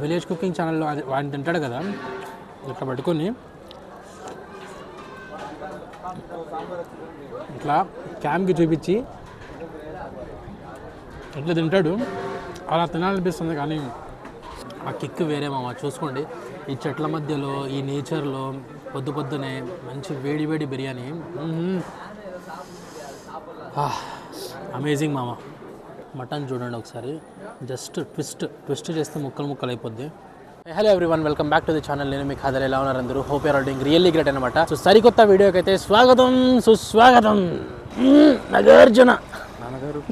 Village cooking ఛానల్లో అది వాడిని తింటాడు కదా, ఇట్లా పట్టుకొని ఇట్లా క్యామ్కి చూపించి ఎట్లా తింటాడు అలా తినాలనిపిస్తుంది. కానీ ఆ కిక్ వేరే మామ. చూసుకోండి ఈ చెట్ల మధ్యలో ఈ నేచర్లో పొద్దునే మంచి వేడి వేడి బిర్యానీ. అమేజింగ్ మామ. మటన్ చూడండి ఒకసారి, జస్ట్ ట్విస్ట్ చేస్తే ముక్కలు అయిపోద్ది. Hello everyone, welcome back to the channel. నేను మీ ఖాదర్, ఎలా ఉన్నారు అందరూ? Hope you're doing really great అనమాట. సో సరికొత్త వీడియోకి అయితే స్వాగతం సుస్వాగతం. నాగార్జున నాన్నగారు.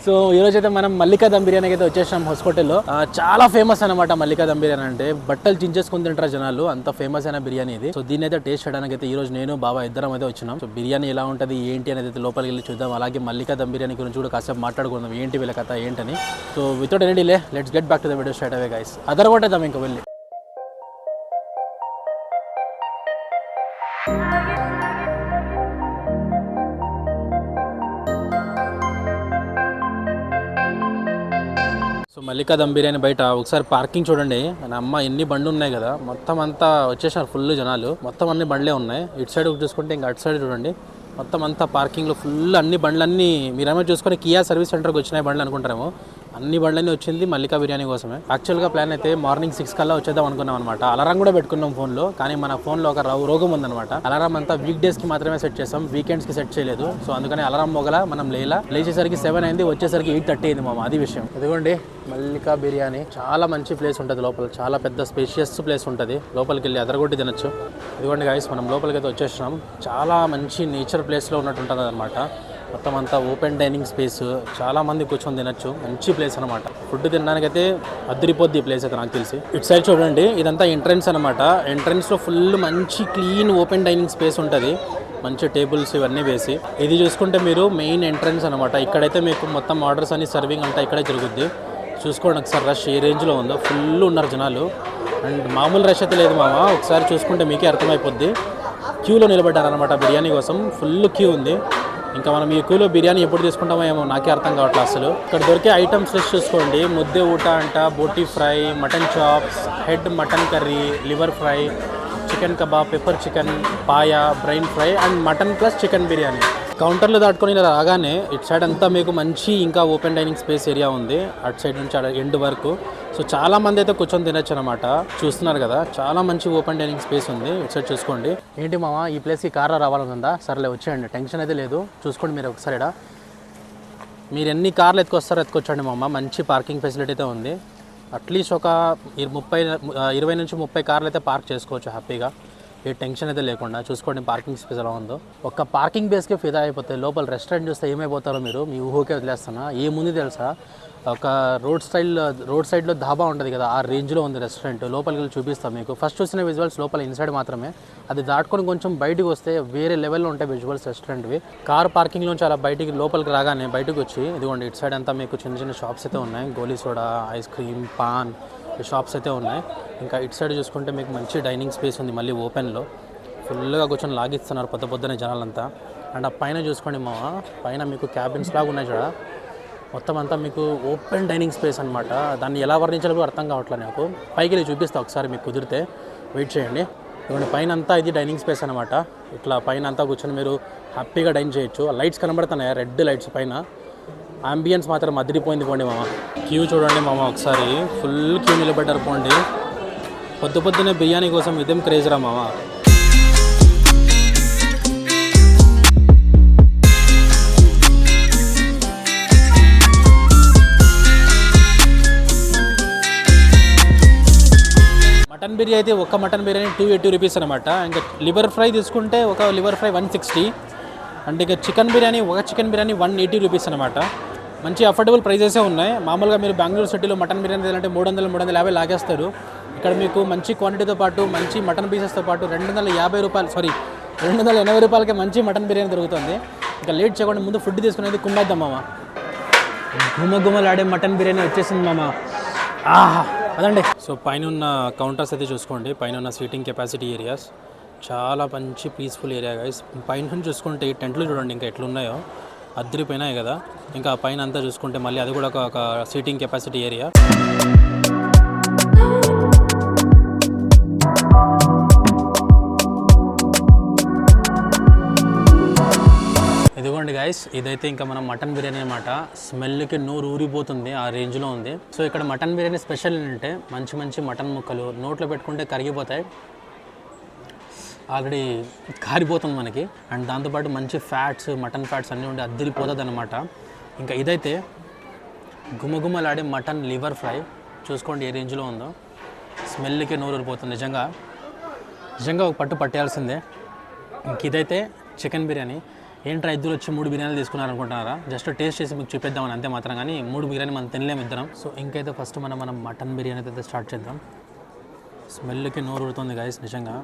సో ఈరోజైతే మనం మల్లికా దమ్ బిర్యానీకి అయితే వచ్చేసాం హోస్కోటెల్లో. చాలా ఫేమస్ అనమాట మల్లికా దమ్ బిర్యానీ అంటే. బట్టలు చించేసుకుని తింటారు జనాలు, అంత ఫేమస్ అయిన బిర్యానీ ఇది. సో దీన్ని అయితే టేస్ట్ చేయడానికి అయితే ఈ రోజు నేను బాబా ఇద్దరం అయితే వచ్చినాం. సో బిర్యానీ ఎలా ఉంటుంది ఏంటి అనేది అయితే లోపలికి వెళ్ళి చూద్దాం. అలాగే మల్లికా దమ్ బిర్యానీ గురించి కూడా కాసేపు మాట్లాడుకుందాం, ఏంటి వీళ్ళ కథ ఏంటని. So without any delay let's get back to the video straight away guys. అదరగొట్టేద్దాం ఇంకా వెళ్ళి. సో మల్లికా దమ్ బిర్యానీ బయట ఒకసారి పార్కింగ్ చూడండి. నా అమ్మ ఎన్ని బండ్లు ఉన్నాయి కదా, మొత్తం అంతా వచ్చేసారు ఫుల్ జనాలు. మొత్తం అన్ని బండ్లే ఉన్నాయి. ఇటు సైడ్ చూసుకుంటే ఇంకా అటు సైడ్ చూడండి, మొత్తం అంతా పార్కింగ్లో ఫుల్ అన్ని బండ్లన్నీ. మీరేమో చూసుకొని కియా సర్వీస్ సెంటర్కి వచ్చినాయి బండ్లు అనుకుంటారేమో, అన్ని బండ్లన్నీ వచ్చింది మల్లికా బిర్యానీ కోసమే. యాక్చువల్గా ప్లాన్ అయితే మార్నింగ్ 6 కల్లా వచ్చేద్దాం అనుకున్నాం అనమాట. అలారం కూడా పెట్టుకున్నాం ఫోన్లో, కానీ మన ఫోన్లో ఒక రోగం ఉందన్నమాట. అలారం అంతా వీక్ డేస్కి మాత్రమే సెట్ చేస్తాం, వీకెండ్స్కి సెట్ చేయలేదు. సో అందుకని అలారం మొగల మనం లేచేసరికి 7 అయింది, వచ్చేసరికి 8:30 అయింది మామ. అది విషయం. ఇదిగోండి మల్లికా బిర్యానీ. చాలా మంచి ప్లేస్ ఉంటుంది లోపల, చాలా పెద్ద స్పేషియస్ ప్లేస్ ఉంటుంది. లోపలికి వెళ్ళి అదరగొట్టి తినొచ్చు. ఇదిగోండి గైస్, మనం లోపలికి అయితే వచ్చేసినాం. చాలా మంచి నేచర్ ప్లేస్లో ఉన్నట్టు ఉంటుంది అనమాట. మొత్తం అంతా ఓపెన్ డైనింగ్ స్పేస్, చాలా మంది కూర్చొని తినచ్చు. మంచి ప్లేస్ అనమాట. ఫుడ్ తినడానికైతే అద్దరిపోద్ది ఈ ప్లేస్ అయితే నాకు తెలిసి. ఇటు సైడ్ చూడండి, ఇదంతా ఎంట్రన్స్ అనమాట. ఎంట్రన్స్లో ఫుల్ మంచి క్లీన్ ఓపెన్ డైనింగ్ స్పేస్ ఉంటుంది, మంచి టేబుల్స్ ఇవన్నీ వేసి. ఇది చూసుకుంటే మీరు మెయిన్ ఎంట్రన్స్ అనమాట. ఇక్కడైతే మీకు మొత్తం ఆర్డర్స్ అన్ని సర్వింగ్ అంతా ఇక్కడే జరుగుద్ది. చూసుకోండి ఒకసారి రష్ ఏ రేంజ్లో ఉందో, ఫుల్ ఉన్నారు జనాలు. అండ్ మామూలు రష్ అయితే లేదు మామ, ఒకసారి చూసుకుంటే మీకే అర్థమైపోద్ది. క్యూలో నిలబడ్డారనమాట బిర్యానీ కోసం, ఫుల్ క్యూ ఉంది. ఇంకా మనం ఈ క్యూలో బిర్యానీ ఎప్పుడు తీసుకుంటామో ఏమో నాకే అర్థం కావట్లేదు అసలు. ఇక్కడ దొరికే ఐటమ్స్ లిస్ట్ చూసుకోండి. ముద్దే ఊట అంట, boti fry, mutton chops, head mutton curry, liver fry, chicken kebab, pepper chicken, paya, brain fry and mutton plus chicken biryani. కౌంటర్లో దాటుకొని ఇలా రాగానే ఇటు సైడ్ అంతా మీకు మంచి ఇంకా ఓపెన్ డైనింగ్ స్పేస్ ఏరియా ఉంది, అటు సైడ్ నుంచి ఎండ్ వరకు. సో చాలా మంది అయితే కూర్చొని తినచ్చు అనమాట. చూస్తున్నారు కదా, చాలా మంచి ఓపెన్ డైనింగ్ స్పేస్ ఉంది. ఇటు సైడ్ చూసుకోండి. ఏంటి మామ ఈ ప్లేస్కి కార్లో రావాలనుందా? సర్లే వచ్చేయండి, టెన్షన్ అయితే లేదు. చూసుకోండి మీరు ఒకసారి, మీరు ఎన్ని కార్లు ఎత్తుకొచ్చండి మామ. మంచి పార్కింగ్ ఫెసిలిటీ అయితే ఉంది. అట్లీస్ట్ ఒక 20 నుంచి 30 కార్లు అయితే పార్క్ చేసుకోవచ్చు హ్యాపీగా, ఏ టెన్షన్ అయితే లేకుండా. చూసుకోండి పార్కింగ్ స్పేస్ ఎలా ఉందో. ఒక పార్కింగ్ బేస్కే ఫిదా అయిపోతాయి. లోపల రెస్టారెంట్ చూస్తే ఏమైపోతారో మీరు, మీ ఊహకే వదిలేస్తున్నా. ఏముంది తెలుసా, ఒక రోడ్ సైడ్లో ధాబా ఉంటుంది కదా, ఆ రేంజ్లో ఉంది రెస్టారెంట్. లోపలికి వెళ్ళి చూపిస్తాం మీకు. ఫస్ట్ చూసిన విజువల్స్ లోపల ఇన్సైడ్ మాత్రమే, అది దాటుకొని కొంచెం బయటకు వస్తే వేరే లెవెల్లో ఉంటాయి విజువల్స్ రెస్టారెంట్వి. కార్ పార్కింగ్లోంచి అలా లోపలికి రాగానే బయటకు వచ్చి ఇదిగోండి ఇటు సైడ్ అంతా మీకు చిన్న షాప్స్ అయితే ఉన్నాయి. గోలీ soda, ice cream, pan shops అయితే ఉన్నాయి. ఇంకా ఇటు సైడ్ చూసుకుంటే మీకు మంచి డైనింగ్ స్పేస్ ఉంది, మళ్ళీ ఓపెన్లో ఫుల్గా కూర్చొని లాగిస్తున్నారు పొద్దునే జనాలంతా. అండ్ ఆ పైన చూసుకోండి మామ, పైన మీకు క్యాబిన్స్ లాగా ఉన్నాయి చూడ. మొత్తం అంతా మీకు ఓపెన్ డైనింగ్ స్పేస్ అనమాట. దాన్ని ఎలా వర్ణించాలో అర్థం కావట్లేదు నాకు. పైకి వెళ్ళి చూపిస్తా ఒకసారి, మీకు కుదిరితే వెయిట్ చేయండి. ఇవ్వండి పైన అంతా ఇది డైనింగ్ స్పేస్ అనమాట. ఇట్లా పైన అంతా కూర్చొని మీరు హ్యాపీగా డైన్ చేయొచ్చు. లైట్స్ కనబడుతున్నాయి, రెడ్ లైట్స్ పైన. అంబియన్స్ మాత్రం అదిరిపోయింది. పోండి మామ, క్యూ చూడండి మామ ఒకసారి, ఫుల్ క్యూ నిలబడ్డారు. పోండి పొద్దునే బిర్యానీ కోసం ఇదేం క్రేజ్ రా మామ. మటన్ బిర్యానీ అయితే ఒక్క మటన్ బిర్యానీ 280 రూపీస్ అనమాట. ఇంకా లివర్ ఫ్రై తీసుకుంటే ఒక లివర్ ఫ్రై 160. అంటే ఇక చికెన్ బిర్యానీ 180 రూపీస్ అనమాట. మంచి అఫోర్డబుల్ ప్రైజెసే ఉన్నాయి. మామూలుగా మీరు బెంగళూరు సిటీలో మటన్ బిర్యానీ తినాలంటే 300-350 లాగేస్తారు. ఇక్కడ మీకు మంచి క్వాంటిటీతో పాటు మంచి మటన్ పీసెస్తో పాటు 280 రూపాయలకే మంచి మటన్ బిర్యానీ దొరుకుతుంది. ఇంకా లేట్ చేయకుండా ముందు ఫుడ్ తీసుకునేది కుమ్మేద్దాం మామ. గుమ్మలాడే మటన్ బిర్యానీ వచ్చేసింది మామ. ఆహా అదండి. సో పైన ఉన్న కౌంటర్స్ అయితే చూసుకోండి, పైన ఉన్న సీటింగ్ కెపాసిటీ ఏరియాస్ చాలా మంచి పీస్ఫుల్ ఏరియా గైస్. పైన చూసుకుంటే ఈ టెంట్లు చూడండి ఇంకా ఎట్లున్నాయో, అద్దరిపోయినాయి కదా. ఇంకా పైన అంతా చూసుకుంటే మళ్ళీ అది కూడా ఒక సీటింగ్ కెపాసిటీ ఏరియా. గాయస్, ఇదైతే ఇంకా మనం మటన్ బిర్యానీ అనమాట. స్మెల్కి నోరు ఊరిపోతుంది, ఆ రేంజ్లో ఉంది. సో ఇక్కడ మటన్ బిర్యానీ స్పెషల్ ఏంటంటే మంచి మంచి మటన్ ముక్కలు నోట్లో పెట్టుకుంటే కరిగిపోతాయి, ఆల్రెడీ కారిపోతుంది మనకి. అండ్ దాంతోపాటు మంచి ఫ్యాట్స్, మటన్ ఫ్యాట్స్ అన్నీ ఉండి అద్దరిపోతుంది అనమాట. ఇంకా ఇదైతే గుమగుమలాడే మటన్ లివర్ ఫ్రై, చూసుకోండి ఏ రేంజ్లో ఉందో. స్మెల్కి నోరు ఊరిపోతుంది. నిజంగా ఒక పట్టు పట్టేయాల్సిందే. ఇంక ఇదైతే చికెన్ బిర్యానీ. ఏంట్రా ఇద్దరు వచ్చి 3 బిర్యానీలు తీసుకున్నారనుకుంటున్నారా? జస్ట్ టేస్ట్ చేసి మీకు చూపిద్దామని అంతే మాత్రం, కానీ 3 బిర్యానీ మనం తినలేము ఇద్దరం. సో ఇంకైతే ఫస్ట్ మనం మటన్ బిర్యానీ అయితే స్టార్ట్ చేద్దాం. స్మెల్కి నోరు ఊరుతుంది గాయస్, నిజంగా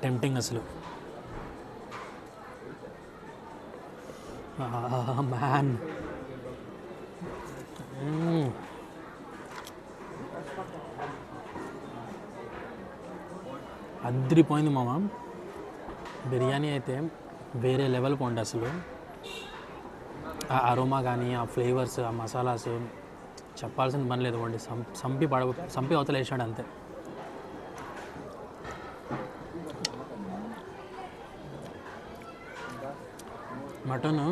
టెంప్టింగ్ అసలు. మ్యాన్, అద్దరిపోయింది మామ. బిర్యానీ అయితే వేరే లెవెల్ పోండి అసలు. ఆ అరోమా కానీ, ఆ ఫ్లేవర్స్, ఆ మసాలాస్ చెప్పాల్సిన పని లేదు. వండి సంపి అవతల వేసాడు అంతే. మటన్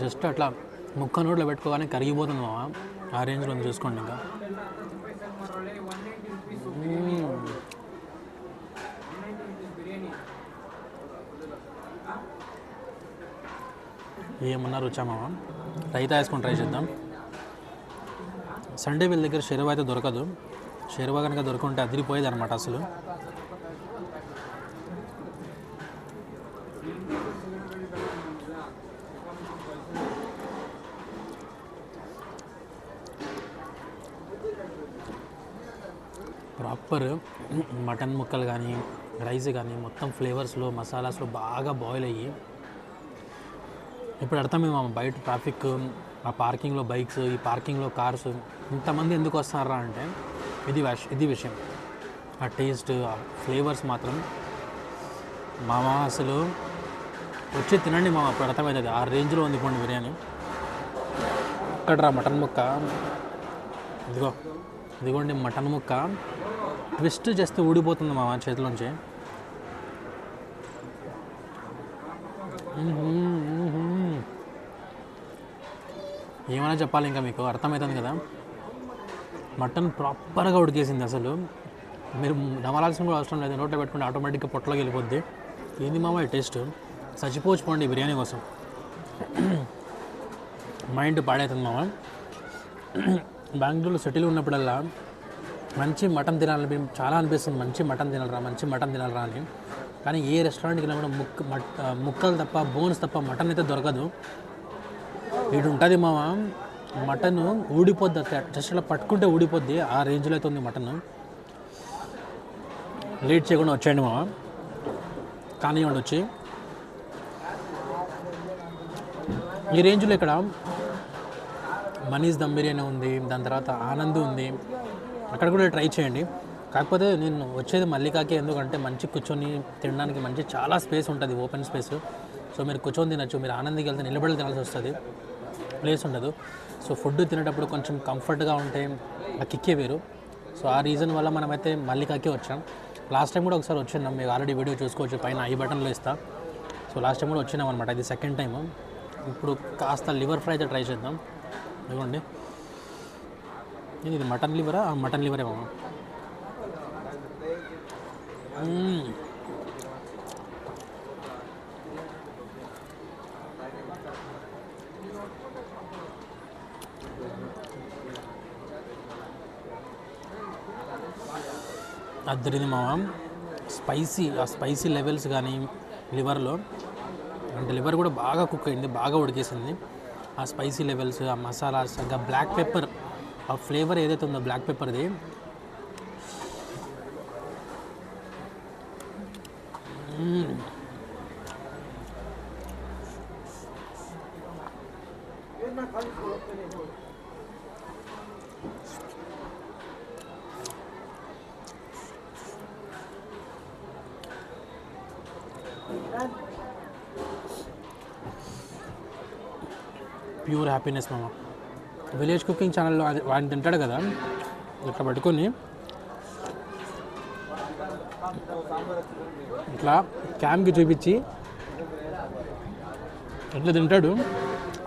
జస్ట్ అట్లా ముక్క నోట్లో పెట్టుకోగానే కరిగిపోతుంది మామ, ఆ రేంజ్లో ఉంది. చూసుకోండి ఇంకా. ఏమన్నా రుచా మామ. రైతా వేసుకొని ట్రై చేద్దాం. సండే వీళ్ళ దగ్గర షెర్వా అయితే దొరకదు. షెర్వా కనుక దొరుకుంటే అదిరిపోయేది అనమాట అసలు. ప్రాపర్ మటన్ ముక్కలు కానీ, రైస్ కానీ మొత్తం ఫ్లేవర్స్లో, మసాలాస్లో బాగా బాయిల్ అయ్యి. ఇప్పుడు అర్థమైంది మామ, బయట ట్రాఫిక్, ఆ పార్కింగ్లో బైక్స్, ఈ పార్కింగ్లో కార్స్, ఇంతమంది ఎందుకు వస్తారా అంటే ఇది విషయం. ఆ టేస్ట్, ఆ ఫ్లేవర్స్ మాత్రం మామ అసలు వచ్చి తినండి మామ, అప్పుడు అర్థమవుతుంది. ఆ రేంజ్లో ఉంది పోండి బిర్యానీ. ఇక్కడ మటన్ ముక్క, ఇదిగోండి మటన్ ముక్క ట్విస్ట్ చేస్తే ఊడిపోతుంది మామ చేతిలోంచి. ఏమైనా చెప్పాలి ఇంకా, మీకు అర్థమవుతుంది కదా. మటన్ ప్రాపర్గా ఉడికేసింది అసలు. మీరు నమలాల్సిన కూడా అవసరం లేదు, నోట్లో పెట్టుకుంటే ఆటోమేటిక్గా పొట్టలోకి వెళ్ళిపోద్ది. ఏంది మామ ఈ టేస్ట్, చచ్చిపోవచ్చు బిర్యానీ కోసం. మైండ్ పాడవుతుంది మామ. బెంగళూరులో సిటీలో ఉన్నప్పుడల్లా మంచి మటన్ తినాలని చాలా అనిపిస్తుంది. మంచి మటన్ తినాలరా అని. కానీ ఏ రెస్టారెంట్కి వెళ్ళినా కూడా ముక్కలు తప్ప, బోన్స్ తప్ప మటన్ అయితే దొరకదు. ఇటు ఉంటుంది మామ, మటన్ ఊడిపోద్ది, జస్ట్ అలా పట్టుకుంటే ఊడిపోద్ది, ఆ రేంజ్లో అయితే ఉంది మటన్. లేట్ చేయకుండా వచ్చేయండి మామ, కానివ్వండి వచ్చి. ఈ రేంజ్లో ఇక్కడ మనీస్ దమ్ బిర్యానీ ఉంది, దాని తర్వాత ఆనంద్ ఉంది, అక్కడ కూడా ట్రై చేయండి. కాకపోతే నేను వచ్చేది మల్లికాకి, ఎందుకంటే మంచి కూర్చొని తినడానికి మంచి చాలా స్పేస్ ఉంటుంది, ఓపెన్ స్పేస్. సో మీరు కూర్చొని తినచ్చు. మీరు ఆనంద్కి వెళ్తే నిలబడి తినాల్సి వస్తుంది, ప్లేస్ ఉండదు. సో ఫుడ్ తినేటప్పుడు కొంచెం కంఫర్ట్గా ఉంటే ఆ కిక్కే వేరు. సో ఆ రీజన్ వల్ల మనమైతే మల్లికాకే వచ్చాం. లాస్ట్ టైం కూడా ఒకసారి వచ్చినాం, మీకు ఆల్రెడీ వీడియో చూసుకోవచ్చు, పైన ఐ బటన్లో ఇస్తా. సో లాస్ట్ టైం కూడా వచ్చినాం అనమాట, ఇది సెకండ్ టైం. ఇప్పుడు కాస్త లివర్ ఫ్రై అయితే ట్రై చేద్దాం. ఇదిగోండి, ఇది మటన్ లివరా? మటన్ లివరే మామ. అద్దరిది మామ. ఆ స్పైసీ లెవెల్స్ కానీ లివర్లో, అంటే లివర్ కూడా బాగా కుక్ అయింది, బాగా ఉడికేసింది. ఆ స్పైసీ లెవెల్స్, ఆ మసాలాస్, ఇంకా బ్లాక్ పెప్పర్, ఆ ఫ్లేవర్ ఏదైతే ఉందో బ్లాక్ పెప్పర్ది, ప్యూర్ హ్యాపీనెస్ మామ. విలేజ్ కుకింగ్ ఛానల్లో వాడిని తింటాడు కదా, ఇట్లా పట్టుకొని ఇట్లా క్యామ్కి చూపించి ఎట్లా తింటాడు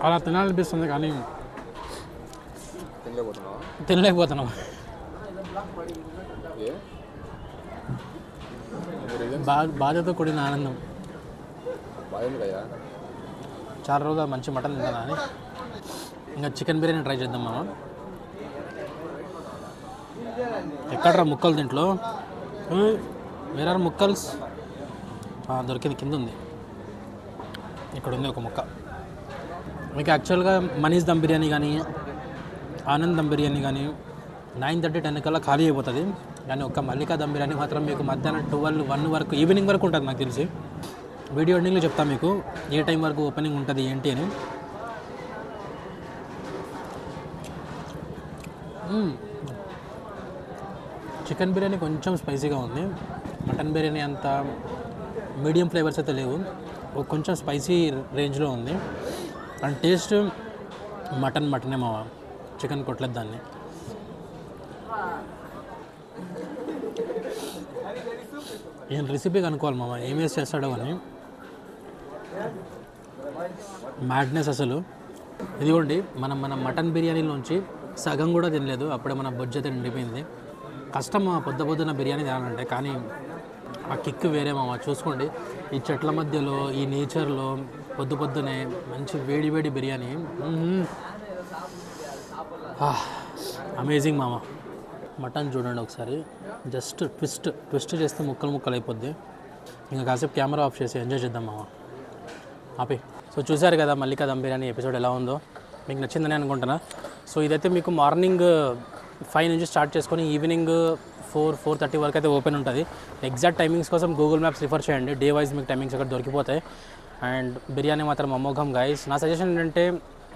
అలా తినాలనిపిస్తుంది కానీ తినలేకపోతున్నాం. బాధతో కూడిన ఆనందం. చాలా రోజులు మంచి మటన్ తింటాను అని ఇంకా చికెన్ బిర్యానీ ట్రై చేద్దాం మనం. ఎక్కడ్రా ముక్కలు దీంట్లో? వేరే ముక్కల్స్ దొరికింది, కింద ఉంది, ఇక్కడ ఉంది ఒక ముక్క. మీకు యాక్చువల్గా మనీష్ దమ్ బిర్యానీ కానీ ఆనంద్ దమ్ బిర్యానీ కానీ 9:30, 10 కల్లా ఖాళీ అయిపోతుంది. కానీ ఒక మల్లికా దమ్ బిర్యానీ మాత్రం మీకు మధ్యాహ్నం 12, 1 వరకు, ఈవినింగ్ వరకు ఉంటుంది నాకు తెలిసి. వీడియో ఎండింగ్లో చెప్తాను మీకు ఏ టైం వరకు ఓపెనింగ్ ఉంటుంది ఏంటి అని. చికెన్ బిర్యానీ కొంచెం స్పైసీగా ఉంది. మటన్ బిర్యానీ అంత మీడియం ఫ్లేవర్స్ అయితే లేవు, కొంచెం స్పైసీ రేంజ్లో ఉంది. అండ్ టేస్ట్ మటనే మావా, చికెన్ కొట్టలేదు దాన్ని. ఏం రెసిపీ కనుక్కోవాలి మామ, ఏం వేసి చేస్తాడో అని. మ్యాడ్నెస్ అసలు. ఇదిగోండి మన మటన్ బిర్యానీలోంచి సగం కూడా తినలేదు, అప్పుడే మన బడ్జెట్ నిండిపోయింది. కష్టం పొద్దున బిర్యానీ తినాలంటే, కానీ ఆ కిక్ వేరే మామ. చూసుకోండి ఈ చెట్ల మధ్యలో, ఈ నేచర్లో పొద్దునే మంచి వేడి బిర్యానీ. అమేజింగ్ మామ. మటన్ చూడండి ఒకసారి, జస్ట్ ట్విస్ట్ చేస్తే ముక్కలు అయిపోద్ది. ఇంకా కాసేపు కెమెరా ఆఫ్ చేసి ఎంజాయ్ చేద్దాం మామ. ఆపి. సో చూసారు కదా మల్లికా దమ్ బిర్యానీ ఎపిసోడ్ ఎలా ఉందో, మీకు నచ్చిందని అనుకుంటున్నా. సో ఇదైతే మీకు మార్నింగ్ 5 నుంచి స్టార్ట్ చేసుకొని ఈవినింగ్ 4-4:30 వరకు అయితే ఓపెన్ ఉంటుంది. ఎగ్జాక్ట్ టైమింగ్స్ కోసం గూగుల్ మ్యాప్స్ రిఫర్ చేయండి, డే వైజ్ మీకు టైమింగ్స్ అక్కడ దొరికిపోతాయి. అండ్ బిర్యానీ మాత్రం అమోఘం గైస్. నా సజెషన్ ఏంటంటే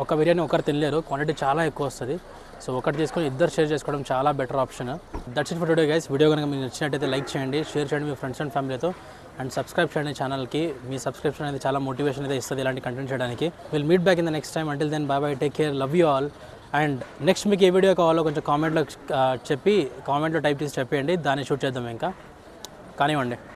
ఒక బిర్యానీ ఒకరు తినలేరు, క్వాంటిటీ చాలా ఎక్కువ వస్తుంది. సో ఒకటి తీసుకొని ఇద్దరు షేర్ చేసుకోవడం చాలా better option. That's it for today guys. Video కనుక మీకు నచ్చినట్టయితే లైక్ చేయండి, షేర్ చేయండి మీ ఫ్రెండ్స్ అండ్ ఫ్యామిలీతో, అండ్ సబ్స్క్రైబ్ చేయండి ఛానల్కి. మీ సబ్స్క్రిప్షన్ అనేది చాలా మోటివేషన్ అయితే ఇస్తుంది ఇలాంటి కంటెంట్ చేయడానికి. Will meet back in the next time. Until then bye, take care, love you all. And next మీకు ఏ వీడియో కావాలో కొంచెం కామెంట్లో టైప్ చేసి చెప్పేయండి, దాన్ని షూట్ చేద్దాం ఇంకా. కానివ్వండి.